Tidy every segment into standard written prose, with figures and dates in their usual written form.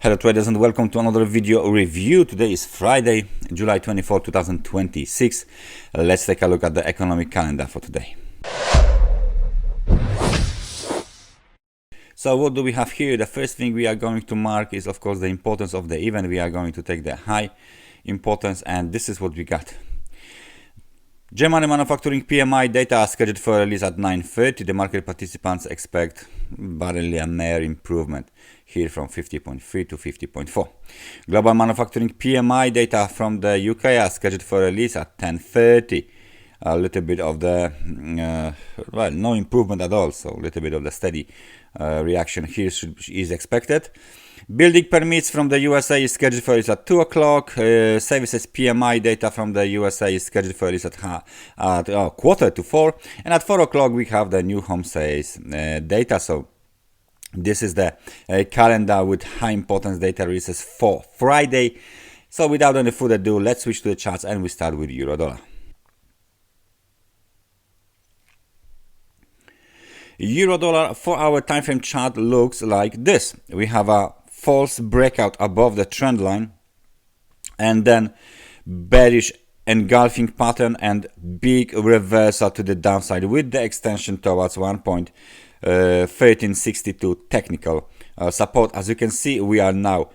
Hello traders and welcome to another video review. Today is Friday, July 24, 2026. Let's take a look at the economic calendar for today. So what do we have here? The first thing we are going to mark is of course the importance of the event. We are going to take the high importance, and this is what we got. Germany manufacturing PMI data are scheduled for release at 9:30. The market participants expect barely a mere improvement here from 50.3 to 50.4. Global manufacturing PMI data from the UK are scheduled for release at 10:30. A little bit of the, well, no improvement at all, so a little bit of the steady reaction here is expected. Building permits from the USA is scheduled for release at 2 o'clock. Services PMI data from the USA is scheduled for release at 3:45. And at 4 o'clock we have the new home sales data. So this is the calendar with high importance data releases for Friday. So without any further ado, let's switch to the charts and we start with euro dollar. Euro dollar 4-hour time frame chart looks like this. We have a false breakout above the trend line, and then bearish engulfing pattern and big reversal to the downside with the extension towards 1.1362 technical support. As you can see, we are now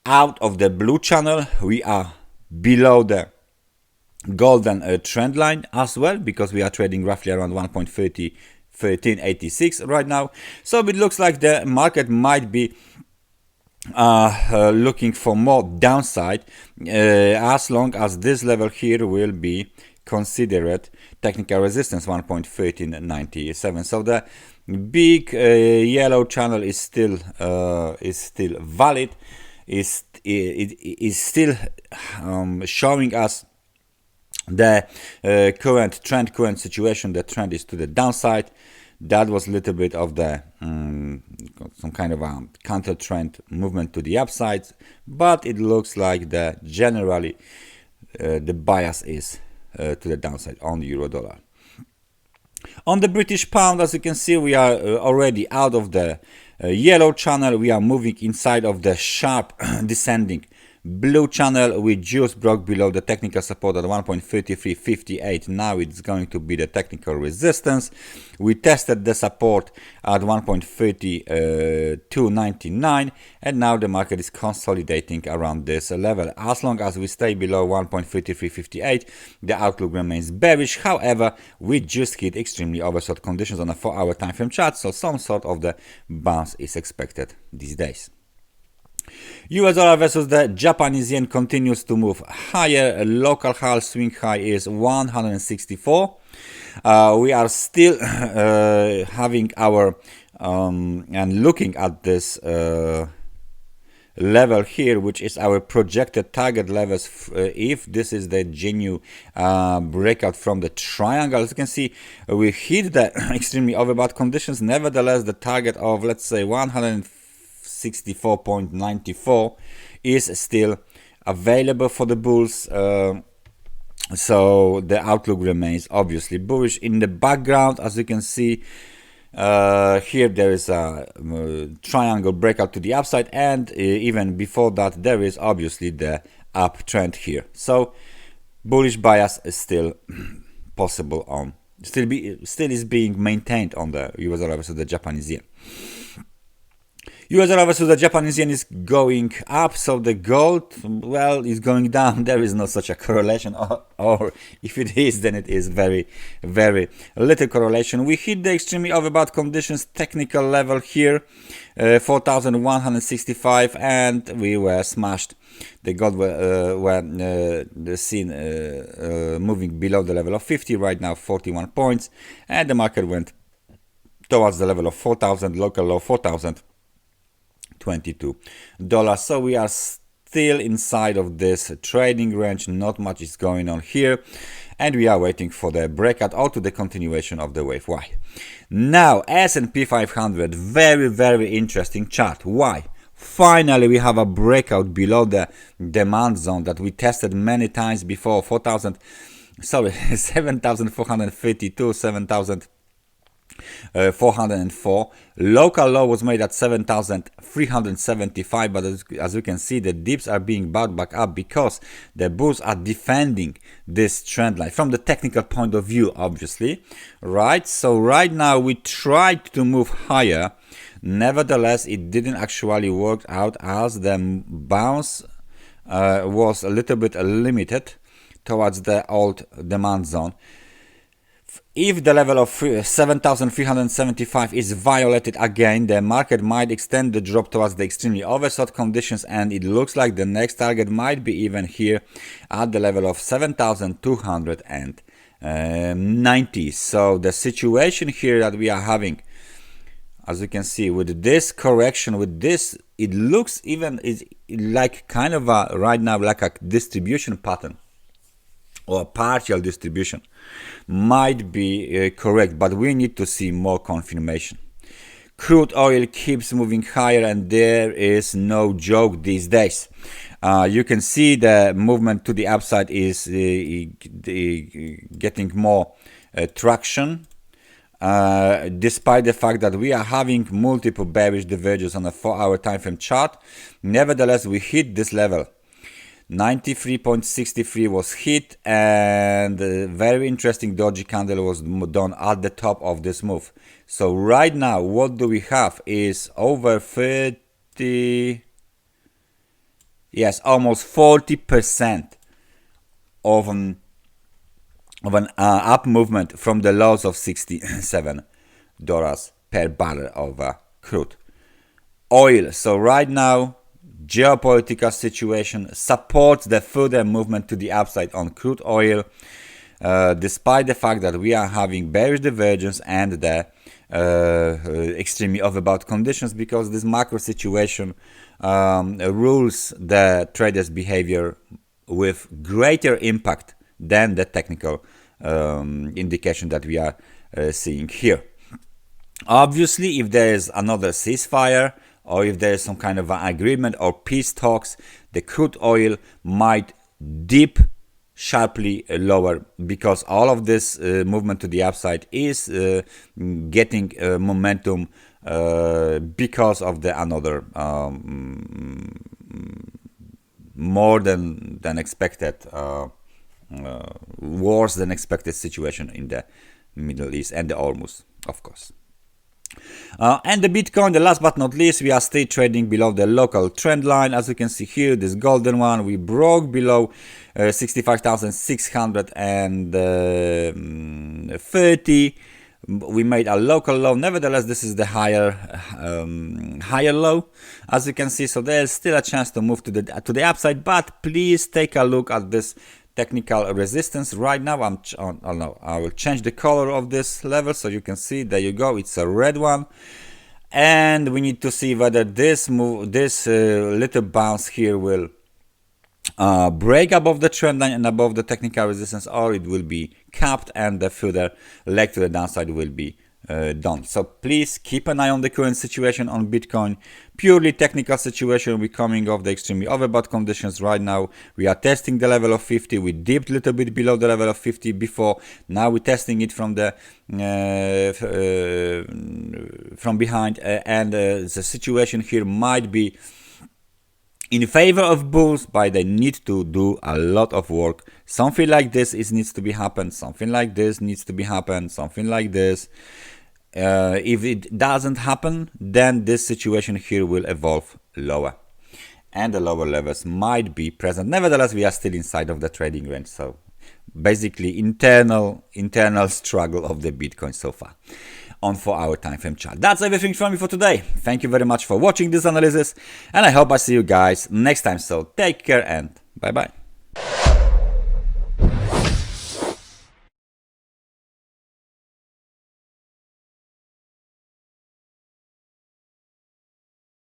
out of the blue channel. We are below the golden trend line as well, because we are trading roughly around 1.1386 right now. So it looks like the market might be looking for more downside as long as this level here will be considered technical resistance, 1.1397. So the big yellow channel is still valid. It is still showing us the current situation. The trend is to the downside. That was a little bit of the some kind of a counter trend movement to the upside, but it looks like the generally the bias is to the downside on euro dollar. On the British pound, as you can see, we are already out of the yellow channel. We are moving inside of the sharp descending blue channel. We just broke below the technical support at 1.3358. Now it's going to be the technical resistance. We tested the support at 1.3299, and now the market is consolidating around this level. As long as we stay below 1.3358, the outlook remains bearish. However, we just hit extremely oversold conditions on a 4-hour time frame chart, so some sort of the bounce is expected these days. US dollar versus the Japanese yen continues to move higher. Local high swing high is 164. We are still having our and looking at this level here, which is our projected target levels. If this is the genuine breakout from the triangle, as you can see, we hit the extremely overbought conditions. Nevertheless, the target of, let's say, 164.94 is still available for the bulls. So the outlook remains obviously bullish. In the background, as you can see, here there is a triangle breakout to the upside, and even before that there is obviously the uptrend here. So bullish bias is still possible on, still is being maintained on the US dollar versus the Japanese yen. US dollar versus the Japanese yen is going up, so the gold, well, is going down. There is no such a correlation, or if it is, then it is very, very little correlation. We hit the extremely overbought conditions technical level here, 4,165, and we were smashed. The gold were seen moving below the level of 50, right now 41 points, and the market went towards the level of 4,000, local low 4,022. So we are still inside of this trading range. Not much is going on here, and we are waiting for the breakout or to the continuation of the wave Y. Now SP500, very, very interesting chart. Why? Finally we have a breakout below the demand zone that we tested many times before. 7,432, 7,000 404. Local low was made at 7,375, but as you can see, the dips are being bought back up because the bulls are defending this trend line from the technical point of view, obviously, right? So right now we tried to move higher. Nevertheless, it didn't actually work out as the bounce was a little bit limited towards the old demand zone. If the level of 7,375 is violated again, the market might extend the drop towards the extremely oversold conditions, and it looks like the next target might be even here at the level of 7,290. So the situation here that we are having, as you can see, with this correction, with this, it looks even is like kind of a right now like a distribution pattern or partial distribution might be correct, but we need to see more confirmation. Crude oil keeps moving higher, and there is no joke these days. You can see the movement to the upside is getting more traction, despite the fact that we are having multiple bearish divergences on a 4-hour time frame chart. Nevertheless, we hit this level. 93.63 was hit, and a very interesting doji candle was done at the top of this move. So right now what do we have is over 30, yes, almost 40% of an up movement from the lows of $67 per barrel of crude oil. So right now geopolitical situation supports the further movement to the upside on crude oil, despite the fact that we are having bearish divergence and the extremely overbought conditions, because this macro situation rules the traders' behavior with greater impact than the technical indication that we are seeing here. Obviously, if there is another ceasefire, or if there is some kind of an agreement or peace talks, the crude oil might dip sharply lower, because all of this movement to the upside is getting momentum because of the another more than expected, worse than expected situation in the Middle East and the Hormuz, of course. And the Bitcoin, the last but not least, we are still trading below the local trend line. As you can see here, this golden one, we broke below 65,630. We made a local low. Nevertheless, this is the higher low, as you can see. So there's still a chance to move to the upside, but please take a look at this technical resistance. Right now I will change the color of this level so you can see. There you go, it's a red one, and we need to see whether this little bounce here will break above the trend line and above the technical resistance, or it will be capped and the further leg to the downside will be done. So please keep an eye on the current situation on Bitcoin. Purely technical situation. We're coming off the extremely overbought conditions. Right now we are testing the level of 50. We dipped a little bit below the level of 50 before. Now we're testing it from the from behind, and the situation here might be in favor of bulls, but they need to do a lot of work. Something like this needs to be happen. Something like this needs to be happen. Something like this. If it doesn't happen, then this situation here will evolve lower, and the lower levels might be present. Nevertheless, we are still inside of the trading range. So basically, internal struggle of the Bitcoin so far on 4-hour time frame chart. That's everything from me for today. Thank you very much for watching this analysis, and I hope I see you guys next time. So take care and bye bye.